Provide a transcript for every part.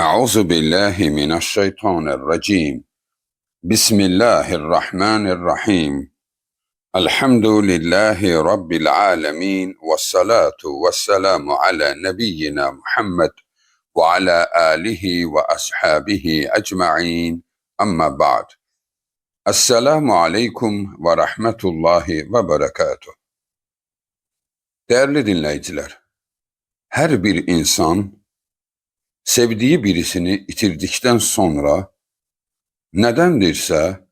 أعوذ بالله من الشيطان الرجيم. بسم الله الرحمن الرحيم. الحمد لله رب العالمين، والصلاة والسلام على نبينا محمد وعلى آله وأصحابه أجمعين. أما بعد. Esselamu Aleyküm ve Rahmetullahi ve Berekatuhu. Değerli dinleyiciler, her bir insan sevdiği birisini itirdikten sonra nedendirse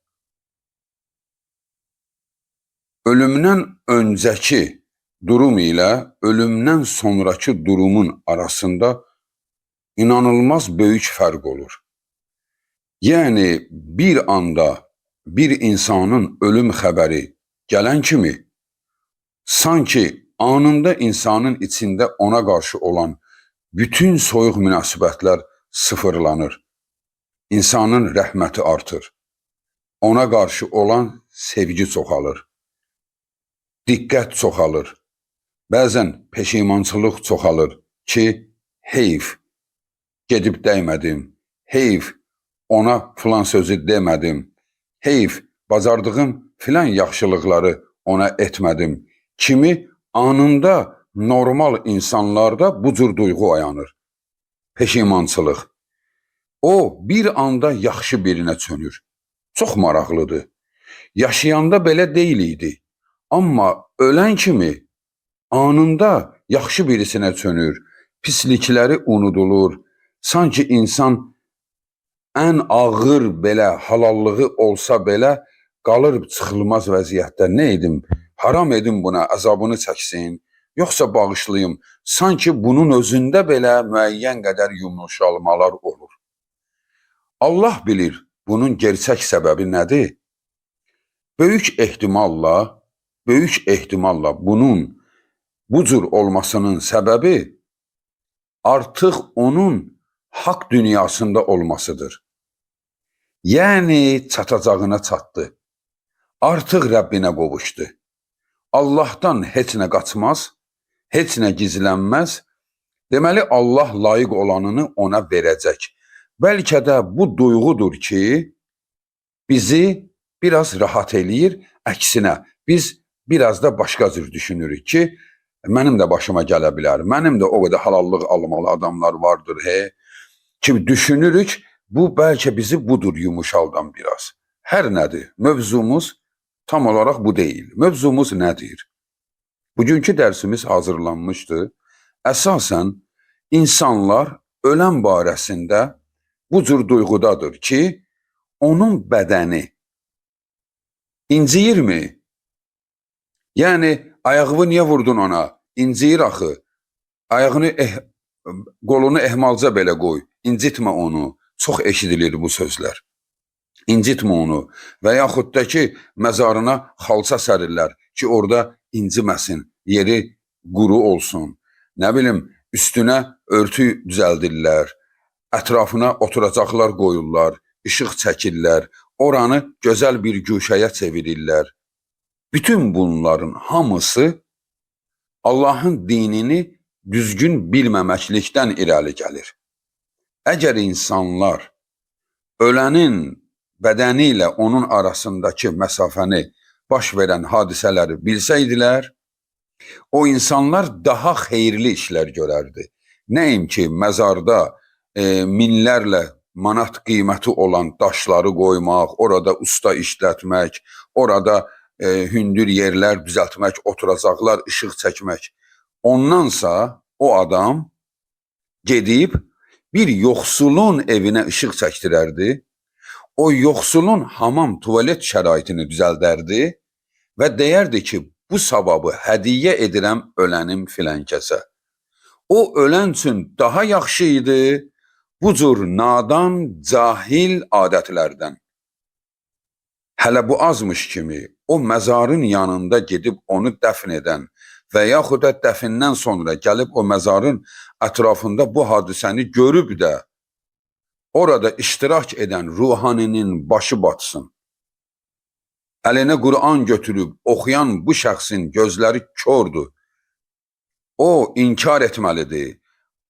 ölümden önceki durum ile ölümden sonraki durumun arasında inanılmaz büyük fark olur. Yani bir anda bir insanın ölüm haberi gelen kimi sanki anında insanın içinde ona karşı olan bütün soyuq münasibətlər sıfırlanır. İnsanın rəhməti artır. Ona karşı olan sevgi çoxalır. Diqqət çoxalır. Bəzən peşimançılıq çoxalır ki, heyf, gedib dəymədim, heyf, ona filan sözü demədim, heyf, bacardığım filan yaxşılıqları ona etmədim kimi anında normal insanlarda bu cür duyğu oyanır. Peşimançılıq. O bir anda yaxşı birinə çönür. Çox maraqlıdır. Yaşayanda belə deyil idi. Amma ölən kimi anında yaxşı birisinə çönür. Pislikləri unudulur. Sanki insan ən ağır belə halallığı olsa belə qalır çıxılmaz vəziyyətdə. Nə edim? Haram edim buna, əzabını çəksin. Yoxsa bağışlayım. Sanki bunun özündə belə müəyyən qədər yumuşalmalar olur. Allah bilir bunun gerçək səbəbi nədir? Böyük ehtimalla bunun bu cür olmasının səbəbi artıq onun haqq dünyasında olmasıdır. Yəni çatacağına çatdı. Artıq Rəbbinə qovuşdu. Allahdan heç nə qaçmaz, heç nə gizlənməz. Deməli Allah layiq olanını ona verəcək. Bəlkə də bu duyğudur ki, bizi biraz rahat eləyir. Əksinə, biz biraz da başqa cür düşünürük ki, mənim də başıma gələ bilər. Mənim də o qədər halallıq almalı adamlar vardır. Ki düşünürük, bu bəlkə bizi budur yumuşaldan biraz. Hər nədir? Mövzumuz tam olaraq bu deyil. Mövzumuz nədir? Bugünkü dərsimiz hazırlanmışdı. Əsasən insanlar ölən barəsində bu cür duyğudadır ki, onun bədəni inciyirmi? Yəni ayağını niyə vurdun ona? İnciyir axı. Ayağını, qolunu ehmalca belə qoy. İncitmə onu. Çox eşidilir bu sözlər. İncitmə onu. Və yaxud da ki, məzarına xalça sərirlər ki, orada inciməsin, yeri quru olsun. Nə bilim, üstünə örtü düzəldirlər, ətrafına oturacaqlar qoyurlar, işıq çəkirlər, oranı gözəl bir güşəyə çevirirlər. Bütün bunların hamısı Allahın dinini düzgün bilməməklikdən irəli gəlir. Əgər insanlar ölənin bədəni ilə onun arasındakı məsafəni baş verən hadisələri bilsəydilər, o insanlar daha xeyirli işlər görərdi. Nəyim ki, məzarda minlərlə manat qiyməti olan daşları qoymaq, orada usta işlətmək, orada hündür yerlər düzəltmək, oturacaqlar, işıq çəkmək. Ondansa o adam gedib bir yoxsulun evinə işıq çəkdirərdi, o yoxsulun hamam tuvalet şəraitini düzəldərdi və deyərdi ki, bu savabı hədiyyə edirəm ölənim filan kəsə. O ölən üçün daha yaxşı idi bu cür nadan, cahil adətlərdən. Hələ bu azmış kimi o məzarın yanında gedib onu dəfn edən və yaxud da dəfindən sonra gəlib o məzarın ətrafında bu hadisəni görüb də orada iştirak edən ruhaninin başı batsın. Əlinə Qur'an götürüb oxuyan bu şəxsin gözləri kördür. O inkar etməlidir.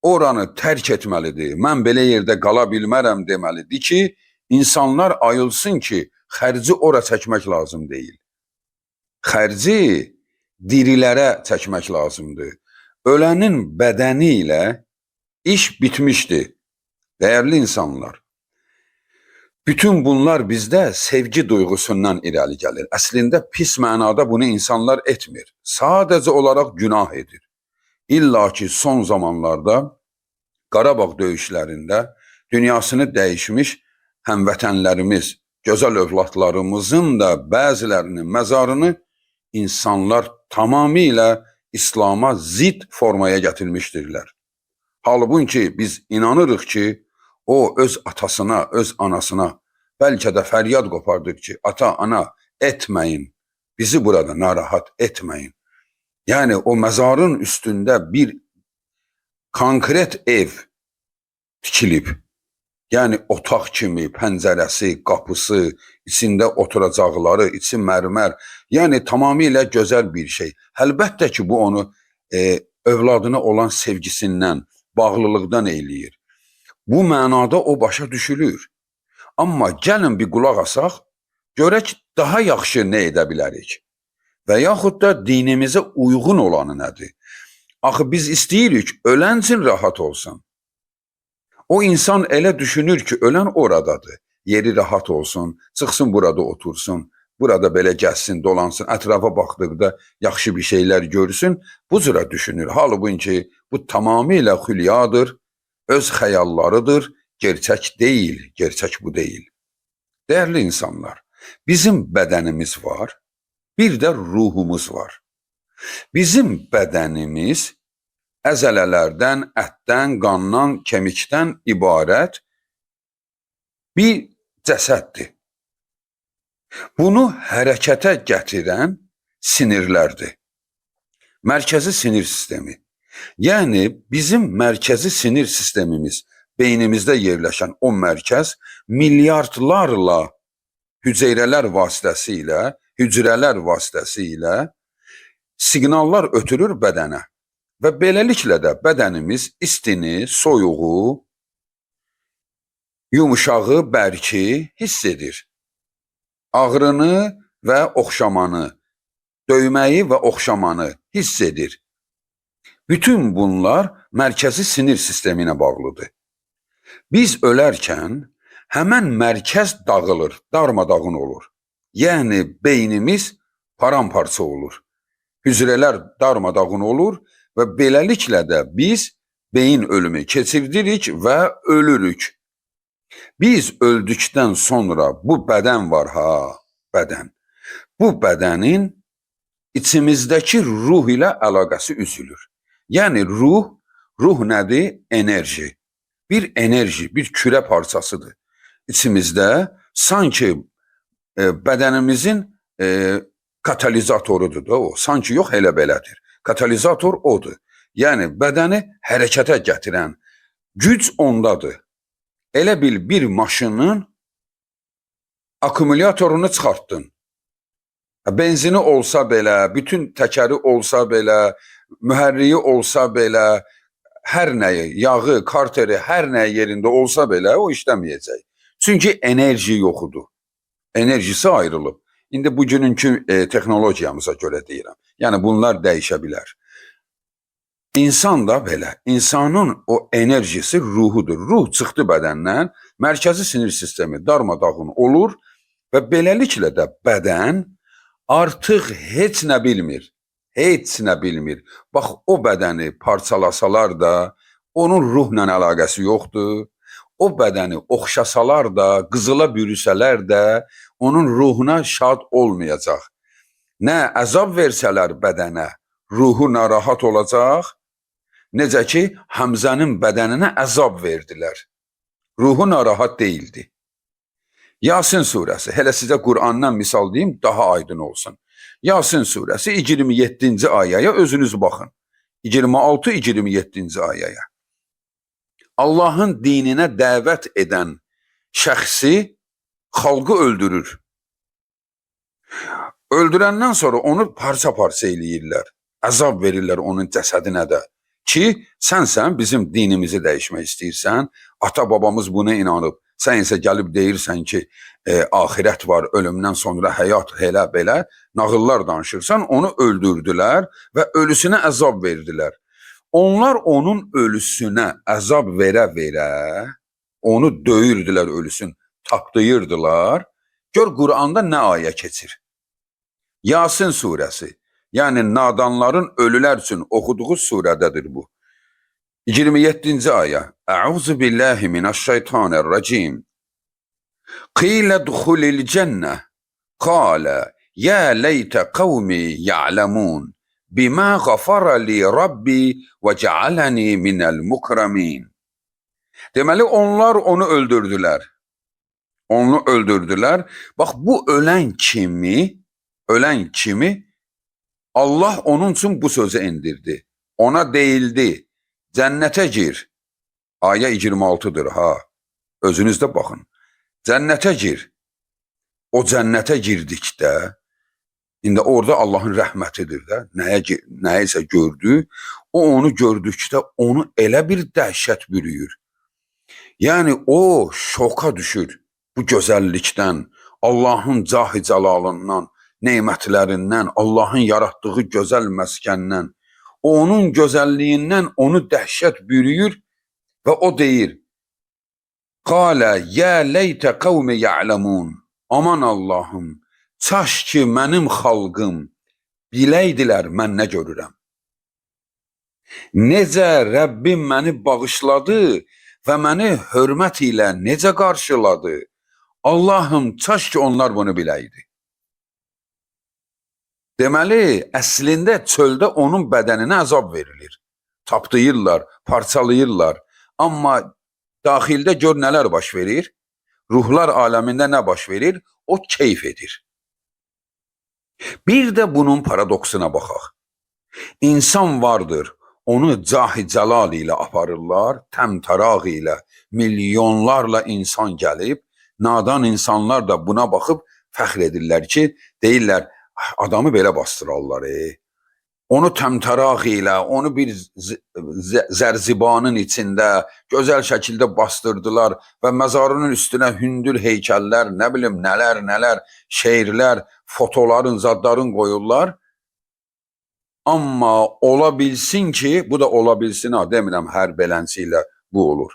oranı tərk etməlidir. Mən belə yerdə qala bilmərəm deməlidir ki, insanlar ayılsın ki, xərci ora çəkmək lazım deyil. Xərci dirilərə çəkmək lazımdır. Ölənin bədəni ilə iş bitmişdir. Dəyərli insanlar, bütün bunlar bizdə sevgi duyğusundan irəli gəlir. Əslində pis mənada bunu insanlar etmir. Sadəcə olaraq günah edir. İlla ki son zamanlarda Qarabağ döyüşlərində dünyasını dəyişmiş həmvətənlərimiz, gözəl övladlarımızın da bəzilərinin məzarını insanlar tamamilə İslama zid formaya gətirmişdirlər. Halbuki biz inanırıq ki, o öz atasına, öz anasına bəlkə də fəryad qopardır ki, ata, ana etməyin, bizi burada narahat etməyin. Yəni o məzarın üstündə bir konkret ev tikilib. Yəni otaq kimi, pəncərəsi, qapısı, içində oturacaqları, içi mərmər. Yəni tamamilə gözəl bir şey. Əlbəttə ki, bu onu övladına olan sevgisindən, bağlılıqdan eləyir. Bu mənada o başa düşülür. Amma gəlin bir qulaq asaq, görək daha yaxşı nə edə bilərik? Və yaxud da dinimizə uyğun olanı nədir? Axı biz istəyirik, ölən üçün rahat olsun. O insan elə düşünür ki, ölən oradadır. Yeri rahat olsun, çıxsın burada otursun, burada belə gəlsin, dolansın, ətrafa baxdıqda yaxşı bir şeylər görsün, bu cürə düşünür. Halbuki bu tamamilə xülyadır, öz xəyallarıdır, gerçək deyil, gerçək bu deyil. Dəyərli insanlar, bizim bədənimiz var, bir də ruhumuz var. Bizim bədənimiz əzələlərdən, ətdən, qandan, kemikdən ibarət bir cəsəddir. Bunu hərəkətə gətirən sinirlərdir. Mərkəzi sinir sistemi. Yəni bizim mərkəzi sinir sistemimiz, beynimizdə yerləşən o mərkəz milyardlarla hüceyrələr vasitəsilə siqnallar ötürür bədənə. Və beləliklə də bədənimiz istini, soyuğu, yumuşağı, bərki hiss edir. Ağrını və oxşamanı, döyməyi və oxşamanı hiss edir. Bütün bunlar mərkəzi sinir sisteminə bağlıdır. Biz ölərkən həmən mərkəz dağılır, darmadağın olur. Yəni beynimiz paramparça olur. Hücrələr darmadağın olur və beləliklə də biz beyin ölümü keçirdirik və ölürük. Biz öldükdən sonra bu bədən var bədən. Bu bədənin içimizdəki ruh ilə əlaqəsi üzülür. Yəni ruh nədir? Enerji. Bir enerji, bir kürə parçasıdır. İçimizdə sanki bədənimizin katalizatorudur da o. Sanki yox, elə belədir. Katalizator odur. Yəni bədəni hərəkətə gətirən güc ondadır. Elə bil bir maşının akkumulyatorunu çıxartdın. Benzini olsa belə, bütün təkəri olsa belə, mühərriyi olsa belə, hər nəyi, yağı, karteri, hər nəyi yerində olsa belə o işləməyəcək. Çünki enerji yoxudur. Enerjisi ayrılıb. İndi bugününkü texnologiyamıza görə deyirəm. Yəni bunlar dəyişə bilər. İnsan da belə, insanın o enerjisi ruhudur. Ruh çıxdı bədəndən, mərkəzi sinir sistemi darmadağın olur və beləliklə də bədən artıq heç nə bilmir. Heç nə bilmir. Bax, o bədəni parçalasalar da, onun ruhla əlaqəsi yoxdur. O bədəni oxşasalar da, qızıla bürüsələr də, onun ruhuna şad olmayacaq. Nə əzab versələr bədənə, ruhu narahat olacaq. Necə ki, Həmzənin bədəninə əzab verdilər. Ruhu narahat deyildi. Yasin surəsi, hələ sizə Qur'andan misal deyim, daha aydın olsun. Yasin surəsi 27-ci ayəyə özünüz baxın. 26-27-ci ayəyə. Allahın dininə dəvət edən şəxsi xalqı öldürür. Öldürəndən sonra onu parça-parça eləyirlər. Əzab verirlər onun cəsədinə də. Ki, sənsən bizim dinimizi dəyişmək istəyirsən, ata babamız buna inanıb, sən isə gəlib deyirsən ki, axirət var, ölümdən sonra həyat, elə belə nağıllar danışırsan, onu öldürdülər və ölüsünə əzab verdilər. Onlar onun ölüsünə əzab verə-verə, onu döyürdülər ölüsün, tapdıyırdılar. Gör Quranda nə ayə keçir. Yasin surəsi, yəni nadanların ölülər üçün oxuduğu surədədir bu. 27-ci ayə. Əuzu billahi minəşşeytanirracim. Qilə duxulil cənnə. Qalə, yə leytə qavmi ya'ləmun. Bimə qafara li Rabbi və cealəni minəl mukramin. Deməli, onlar onu öldürdülər. Onu öldürdülər. Bax, bu ölən kimi Allah onun üçün bu sözü indirdi. Ona deyildi, cənnətə gir. Ayə 26'dır ha. Özünüz də baxın. Cənnətə gir. O cənnətə girdikdə, indi orada Allahın rəhmətidir də, nəyisə gördü. O onu gördükdə onu elə bir dəhşət bürüyür. Yəni o şoka düşür bu gözəllikdən, Allahın cah-i cəlalından, nemətlərindən, Allahın yaratdığı gözəl məskəndən, onun gözəlliyindən onu dəhşət bürüyür və o deyir, Qalə, yə leytə qavmi ya'ləmun. Aman Allahım, çaş ki mənim xalqım biləydilər mən nə görürəm. Necə Rəbbim məni bağışladı və məni hörmət ilə necə qarşıladı. Allahım, çaş ki onlar bunu biləydi. Deməli, əslində çöldə onun bədəninə əzab verilir. Tapdıyırlar, parçalayırlar. Amma daxildə gör nələr baş verir. Ruhlar aləmində nə baş verir? O keyf edir. Bir də bunun paradoksuna baxaq. İnsan vardır, onu cah-i cəlal ilə aparırlar, təmtaraq ilə, milyonlarla insan gəlib, nadan insanlar da buna baxıb fəxr edirlər ki, deyirlər, adamı belə bastırarlar. Onu təmtaraq ilə, onu bir zərzibanın içində gözəl şəkildə bastırdılar və məzarının üstünə hündür heykəllər, nə bilim nələr, şeirlər, fotoların, zadların qoyurlar. Amma ola bilsin ki, bu da ola bilsin, demirəm hər belənsi ilə bu olur.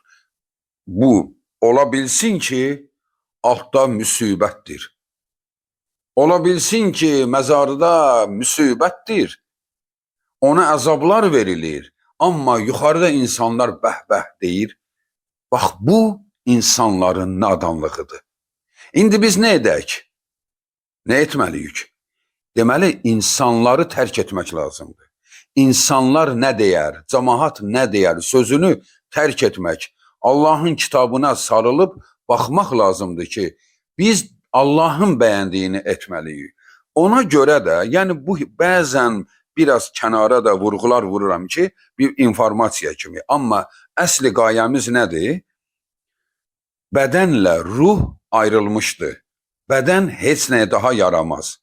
Bu ola bilsin ki, altda müsibətdir. Ola bilsin ki, məzarda müsibətdir. Ona əzablar verilir, amma yuxarıda insanlar bəh-bəh deyir. Bax, bu insanların nadanlığıdır. İndi biz nə edək? Nə etməliyik? Deməli, insanları tərk etmək lazımdır. İnsanlar nə deyər, cəmaət nə deyər, sözünü tərk etmək, Allahın kitabına sarılıb baxmaq lazımdır ki, biz Allahın bəyəndiyini etməliyik. Ona görə də, yəni bu bəzən biraz kənara da vurğular vururam ki, bir informasiya kimi. Amma əsli qayəmiz nədir? Bədənlə ruh ayrılmışdır. Bədən heç nəyə daha yaramaz.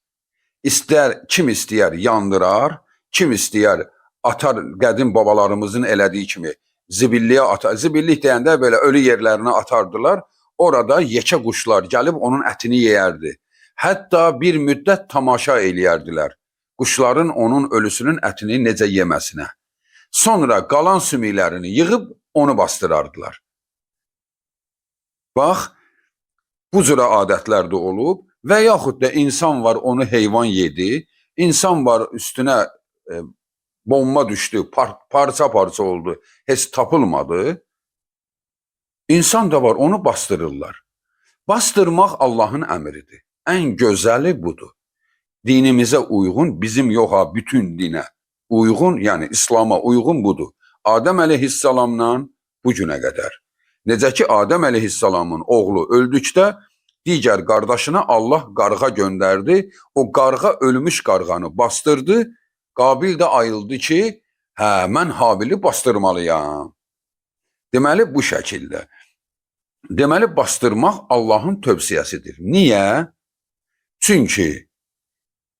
Kim istəyər yandırar, kim istəyər atar, qədim babalarımızın elədiyi kimi zibilliyə atar. Zibillik deyəndə belə ölü yerlərinə atardılar. Orada yekə quşlar gəlib onun ətini yeyərdi. Hətta bir müddət tamaşa eləyərdilər. Quşların onun ölüsünün ətini necə yeməsinə. Sonra qalan sümüklərini yığıb onu bastırardılar. Bax, bu cürə adətlər də olub və yaxud da insan var onu heyvan yedi, insan var üstünə bomba düşdü, parça-parça oldu, heç tapılmadı. İnsan da var onu bastırırlar. Bastırmaq Allahın əmridir. Ən gözəli budur. Dinimizə uyğun, bizim yox ha, bütün dinə uyğun, yəni İslama uyğun budur. Adəm əleyhissalamdan bu günə qədər. Necə ki, Adəm əleyhissalamın oğlu öldükdə digər qardaşına Allah qarğa göndərdi. O qarğa ölmüş qarğanı bastırdı. Qabil də ayıldı ki, hə, mən Habili bastırmalıyam. Deməli, bu şəkildə. Deməli, bastırmaq Allahın tövsiyəsidir. Niyə? Çünki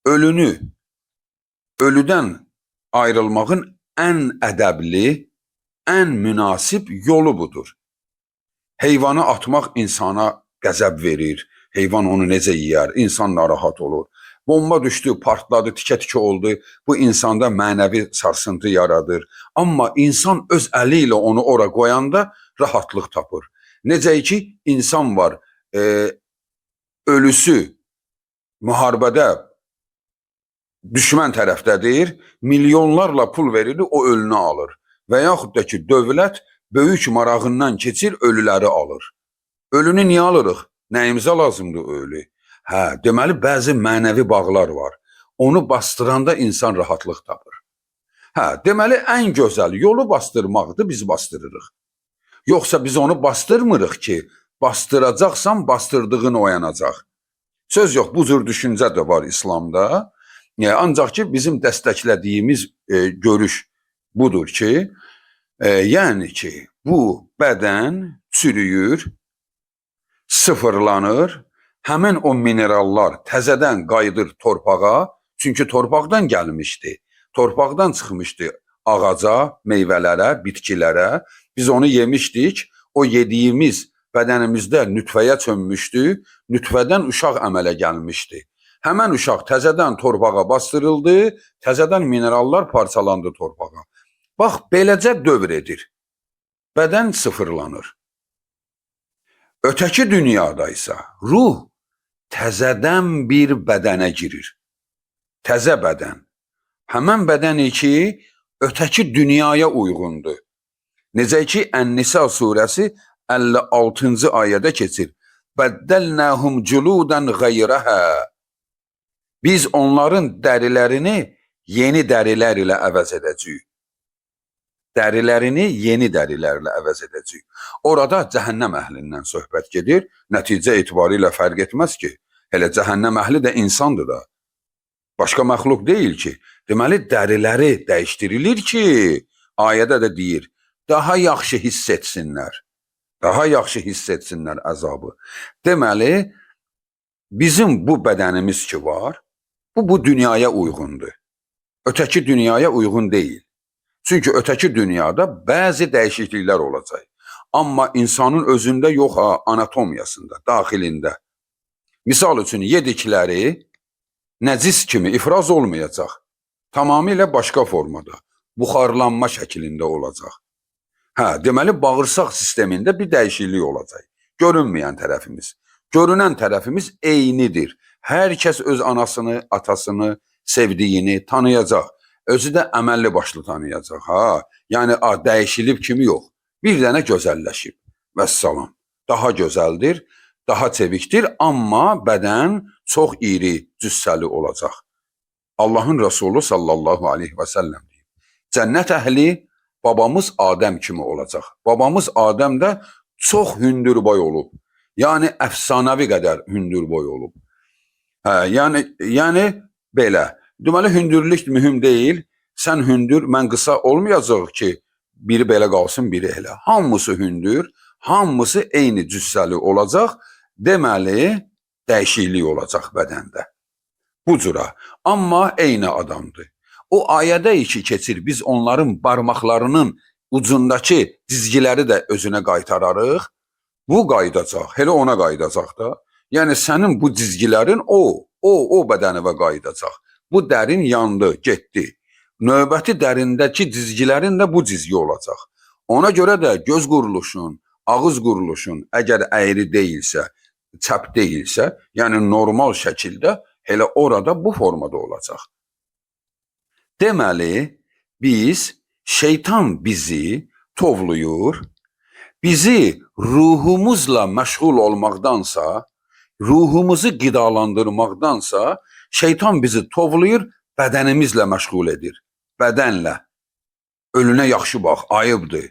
ölüdən ayrılmağın ən ədəbli, ən münasib yolu budur. Heyvanı atmaq insana qəzəb verir. Heyvan onu necə yeyər? İnsan narahat olur. Bomba düşdü, partladı, tikə-tikə oldu. Bu insanda mənəvi sarsıntı yaradır. Amma insan öz əli ilə onu ora qoyanda rahatlıq tapır. Necə ki, insan var, ölüsü müharibədə düşmən tərəfdədir, milyonlarla pul verir, o ölünü alır. Və yaxud da ki, dövlət böyük marağından keçir, ölüləri alır. Ölünü niyə alırıq? Nəyimizə lazımdır ölü? Deməli, bəzi mənəvi bağlar var. Onu bastıranda insan rahatlıq tapır. Deməli, ən gözəl yolu bastırmaqdır, biz bastırırıq. Yoxsa biz onu bastırmırıq ki, bastıracaqsan, bastırdığın oyanacaq. Söz yox, bu cür düşüncə də var İslamda. Ancaq ki, bizim dəstəklədiyimiz görüş budur ki, yəni ki, bu bədən çürüyür, sıfırlanır, həmin o minerallar təzədən qayıdır torpağa, çünki torpaqdan gəlmişdi, torpaqdan çıxmışdı ağaca, meyvələrə, bitkilərə, biz onu yemişdik, o yediyimiz bədənimizdə nütfəyə çönmüşdü, nütfədən uşaq əmələ gəlmişdi. Həmən uşaq təzədən torpağa bastırıldı, təzədən minerallar parçalandı torpağa. Bax, beləcə dövr edir. Bədən sıfırlanır. Ötəki dünyada isə ruh təzədən bir bədənə girir. Təzə bədən. Həmən bədəni ki, ötəki dünyaya uyğundur. Necə ki, Ən-Nisa surəsi 56-cı ayədə keçir. Bəddəlnəhum culudan qayrəhə. Biz onların dərilərini yeni dərilər ilə əvəz edəcəyik. Dərilərini yeni dərilərlə əvəz edəcəyik. Orada cəhənnəm əhlindən söhbət gedir. Nəticə etibarilə fərq etməz ki, elə cəhənnəm əhli də insandır da. Başqa məxluq deyil ki. Deməli, dəriləri dəyişdirilir ki, ayədə də deyir, daha yaxşı hiss etsinlər. Daha yaxşı hiss etsinlər əzabı. Deməli, bizim bu bədənimiz ki var, bu dünyaya uyğundur. Ötəki dünyaya uyğun deyil. Çünki ötəki dünyada bəzi dəyişikliklər olacaq. Amma insanın özündə yox, anatomiyasında, daxilində. Misal üçün, yedikləri nəcis kimi ifraz olmayacaq. Tamamilə başqa formada, buxarlanma şəklində olacaq. Deməli, bağırsaq sistemində bir dəyişiklik olacaq. Görünməyən tərəfimiz. Görünən tərəfimiz eynidir. Hər kəs öz anasını, atasını, sevdiyini tanıyacaq. Özü də əməlli başlı tanıyacaq. Yəni, dəyişilib kimi yox. Bir dənə gözəlləşib. Vəssalam. Daha gözəldir, daha çevikdir, amma bədən çox iri, cüssəli olacaq. Allahın Resulü sallallahu aleyhi və səlləm deyib. Cənnət əhli babamız Adəm kimi olacaq. Babamız Adəm də çox hündürboy olub. Yəni, əfsanəvi qədər hündürboy olub. Yəni, belə. Deməli, hündürlük mühüm deyil. Sən hündür, mən qısa olmayacaq ki, biri belə qalsın, biri elə. Hamısı hündür, hamısı eyni cüssəli olacaq. Deməli, dəyişiklik olacaq bədəndə. Bu cüra. Amma eyni adamdır. O ayədə ki keçir, biz onların barmaqlarının ucundakı dizgiləri də özünə qaytararıq. Bu qayıdacaq, elə ona qayıdacaq da. Yəni, sənin bu dizgilərin o bədənivə qayıdacaq. Bu dərin yandı, getdi. Növbəti dərindəki dizgilərin də bu dizgi olacaq. Ona görə də göz quruluşun, ağız quruluşun əgər əyri deyilsə, çəp deyilsə, yəni normal şəkildə elə orada bu formada olacaq. Deməli, şeytan bizi tovluyur, bizi ruhumuzla məşğul olmaqdansa, ruhumuzu qidalandırmaqdansa, şeytan bizi tovlayır, bədənimizlə məşğul edir. Bədənlə. Ölünə yaxşı bax, ayıbdır.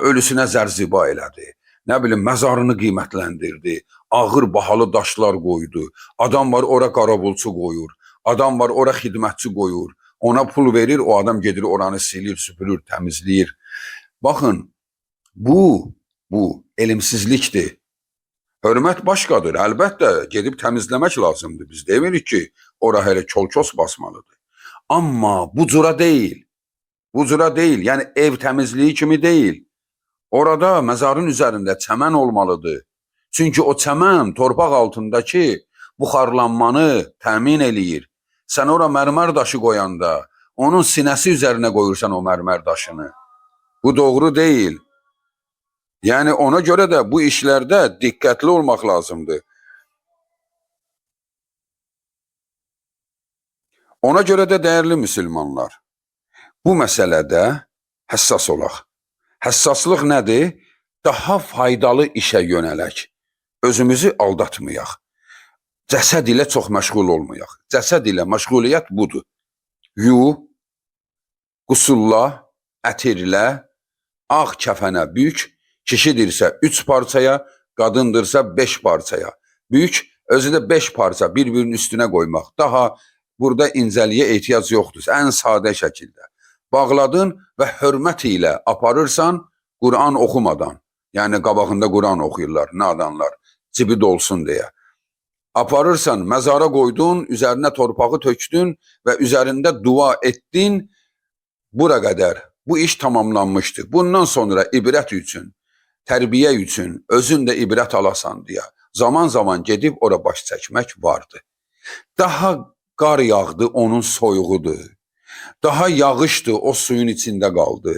Ölüsünə zərziba elədi. Nə bilim, məzarını qiymətləndirdi. Ağır, bahalı daşlar qoydu. Adam var, ora qarabulçu qoyur. Adam var, ora xidmətçi qoyur. Ona pul verir, o adam gedir, oranı silir, süpürür, təmizləyir. Baxın, bu elmsizlikdir. Hörmət başqadır. Əlbəttə, gedib təmizləmək lazımdır. Biz demirik ki, ora hələ kol-kos basmalıdır. Amma bu cura deyil. Bu cüra deyil. Yəni ev təmizliyi kimi deyil. Orada məzarın üzərində çəmən olmalıdır. Çünki o çəmən torpaq altındakı buxarlanmanı təmin eləyir. Sən ora mərmər daşı qoyanda, onun sinəsi üzərinə qoyursan o mərmər daşını. Bu doğru deyil. Yəni ona görə də bu işlərdə diqqətli olmaq lazımdır. Ona görə də dəyərli müsəlmanlar, bu məsələdə həssas olaq. Həssaslıq nədir? Daha faydalı işə yönələk. Özümüzü aldatmayaq. Cəsəd ilə çox məşğul olmayaq. Cəsəd ilə məşğuliyyət budur. Yu, qusulla, ətirlə, ağ kəfənə bük, kişidirsə 3 parçaya, qadındırsa 5 parçaya. Bük, özü də 5 parça bir-birinin üstünə qoymaq. Daha burada incəliyə ehtiyac yoxdur. Ən sadə şəkildə. Bağladın və hörmət ilə aparırsan, Quran oxumadan. Yəni qabağında Quran oxuyurlar, nadanlar, cibi dolsun deyə. Aparırsan, məzara qoydun, üzərinə torpağı tökdün və üzərində dua etdin, bura qədər. Bu iş tamamlanmışdır. Bundan sonra ibrət üçün, tərbiyə üçün, özün də ibrət alasan deyə. Zaman-zaman gedib ora baş çəkmək vardı. Daha qar yağdı, onun soyuğudur. Daha yağışdı, o suyun içində qaldı.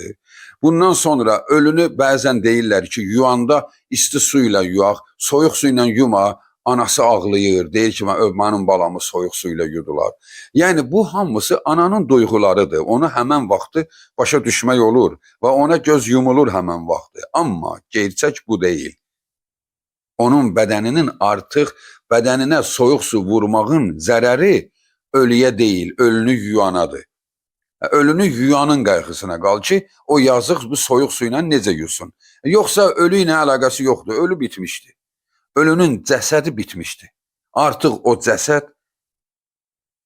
Bundan sonra ölünü bəzən deyirlər ki, yuyanda isti suyla yuyaq, soyuq suyla yuma, anası ağlayır, deyir ki, mənim balamı soyuq suyla yudular. Yəni bu hamısı ananın duyğularıdır. Onu həmən vaxtı başa düşmək olur və ona göz yumulur həmən vaxtı. Amma gerçək bu deyil. Onun bədəninin artıq bədəninə soyuq su vurmağın zərəri ölüyə deyil, ölünü yuyanadır. Ölünü yuyanın qayğısına qal ki, o yazıq bu soyuq su ilə necə yusun. Yoxsa ölü ilə əlaqəsi yoxdur, ölü bitmişdi. Ölünün cəsədi bitmişdi. Artıq o cəsəd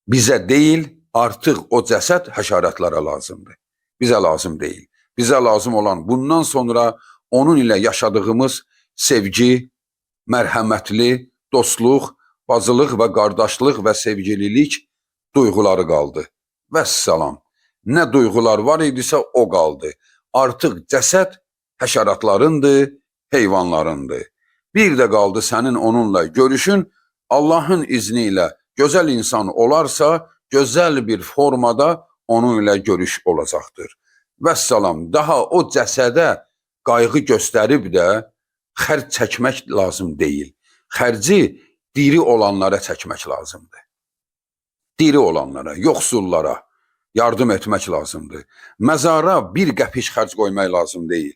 bizə deyil, artıq o cəsəd həşəratlara lazımdır. Bizə lazım deyil. Bizə lazım olan bundan sonra onun ilə yaşadığımız sevgi, mərhəmətli, dostluq, bacılıq və qardaşlıq və sevgililik duyğuları qaldı. Vəssalam. Nə duyğular var idisə o qaldı. Artıq cəsəd həşəratlarındır, heyvanlarındır. Bir də qaldı sənin onunla görüşün, Allahın izni ilə gözəl insan olarsa, gözəl bir formada onun ilə görüş olacaqdır. Vəssalam, daha o cəsədə qayğı göstərib də xərc çəkmək lazım deyil. Xərci diri olanlara çəkmək lazımdır. Diri olanlara, yoxsullara yardım etmək lazımdır. Məzara bir qəpiş xərc qoymaq lazım deyil.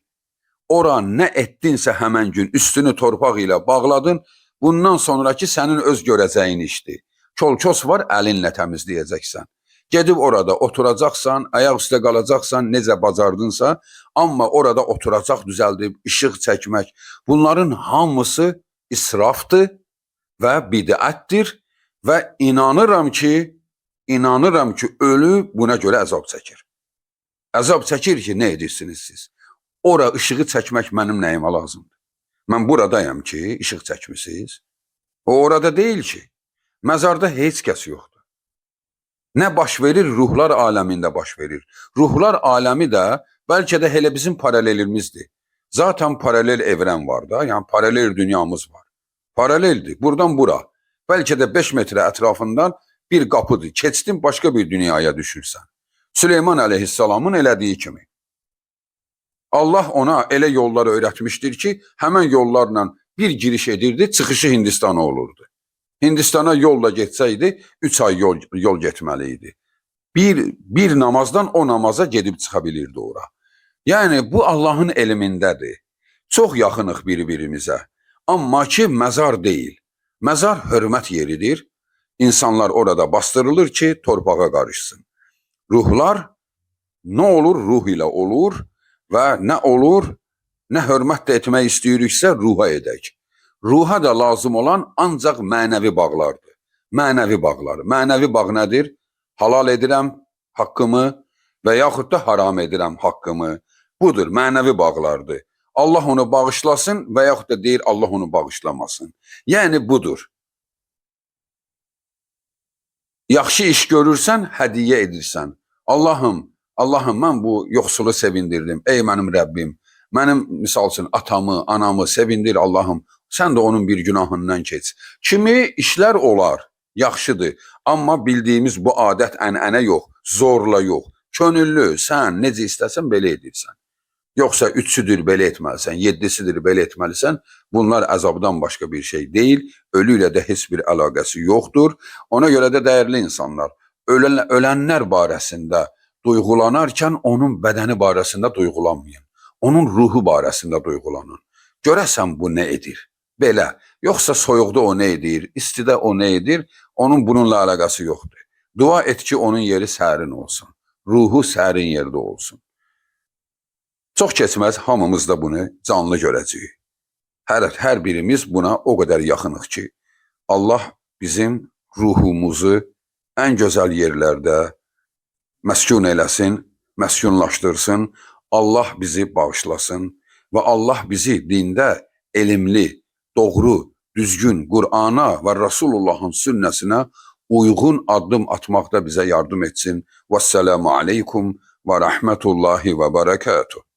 Ora nə etdinsə həmən gün üstünü torpaq ilə bağladın, bundan sonraki sənin öz görəcəyin işdir. Kol-kos var, əlinlə təmizləyəcəksən. Gedib orada oturacaqsan, ayaq üstə qalacaqsan, necə bacardınsa, amma orada oturacaq düzəldib, işıq çəkmək, bunların hamısı israfdır və bidətdir və inanıram ki, ölü buna görə əzab çəkir. Əzab çəkir ki, nə edirsiniz siz? Ora ışığı çəkmək mənim nəyimə lazımdır? Mən buradayam ki, işıq çəkmisiniz. O orada deyil ki, məzarda heç kəs yoxdur. Nə baş verir? Ruhlar aləmində baş verir. Ruhlar aləmi də bəlkə də elə bizim paralelimizdir. Zaten paralel evrən var da, yəni paralel dünyamız var. Paraleldir, buradan bura. Bəlkə də 5 metrə ətrafından bir qapıdır. Keçdin, başqa bir dünyaya düşürsən. Süleyman əleyhissalamın elədiyi kimi. Allah ona elə yollar öyrətmişdir ki, həmən yollarla bir giriş edirdi, çıxışı Hindistana olurdu. Hindistana yolla getsəydi, 3 ay yol getməli idi. Bir namazdan o namaza gedib çıxa bilirdi ora. Yəni, bu Allahın elmindədir. Çox yaxınıq bir-birimizə. Amma ki, məzar deyil. Məzar hörmət yeridir. İnsanlar orada bastırılır ki, torpağa qarışsın. Ruhlar nə olur? Ruh ilə olur və nə olur? Nə hörmət də etmək istəyiriksə, ruha edək. Ruha da lazım olan ancaq mənəvi bağlardır. Mənəvi bağlar. Mənəvi bağ nədir? Halal edirəm haqqımı və yaxud da haram edirəm haqqımı. Budur, mənəvi bağlardır. Allah onu bağışlasın və yaxud da deyir, Allah onu bağışlamasın. Yəni budur. Yaxşı iş görürsən, hədiyyə edirsən. Allahım, Allahım, mən bu yoxsulu sevindirdim. Ey mənim Rəbbim, mənim misal üçün atamı, anamı sevindir Allahım. Sən də onun bir günahından keç. Kimi işlər olar, yaxşıdır. Amma bildiyimiz bu adət, ənənə yox, zorla yox. Könüllü, sən necə istəsən belə edirsən. Yoxsa üçüdür belə etməlisən, yeddisidir belə etməlisən. Bunlar əzabdan başqa bir şey deyil. Ölü ilə də heç bir əlaqəsi yoxdur. Ona görə də dəyərli insanlar, ölənlər barəsində duyğulanarkən onun bədəni barəsində duyğulanmayın. Onun ruhu barəsində duyğulanın. Görəsən bu nə edir? Belə. Yoxsa soyuqda o nə edir? İstidə o nə edir? Onun bununla əlaqəsi yoxdur. Dua et ki, onun yeri sərin olsun. Ruhu sərin yerdə olsun. Çox keçməz hamımız da bunu canlı görəcəyik. Hər birimiz buna o qədər yaxınıq ki, Allah bizim ruhumuzu ən gözəl yerlərdə məskun eləsin, məskunlaşdırsın, Allah bizi bağışlasın və Allah bizi dində elmli, doğru, düzgün Qur'ana və Rasulullahın sünnəsinə uyğun addım atmaqda bizə yardım etsin. Vəssalamu aleykum və rəhmətullahi və bərəkatuhu.